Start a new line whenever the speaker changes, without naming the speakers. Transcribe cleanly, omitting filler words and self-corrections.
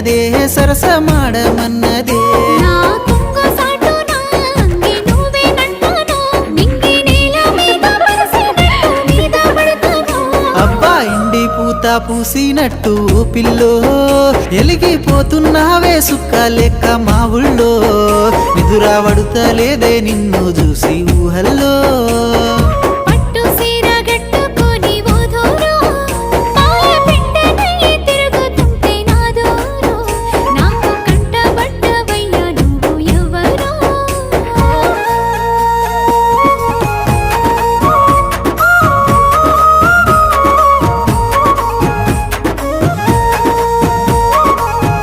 ఉన్నదే సరసమాడమన్నదే
నా కొంగు సాటున అంగి నువ్వేనంటాను నింగి నేల మీద పరిసినట్టు మీద పడతాను
అబ్బా ఇండి పూత పూసినట్టు పిల్లో ఎలిగిపోతున్నావే సుక్క లెక్క మా ఊళ్ళో నిదురా పడుతలేదే నిన్ను చూసి ఊహల్లో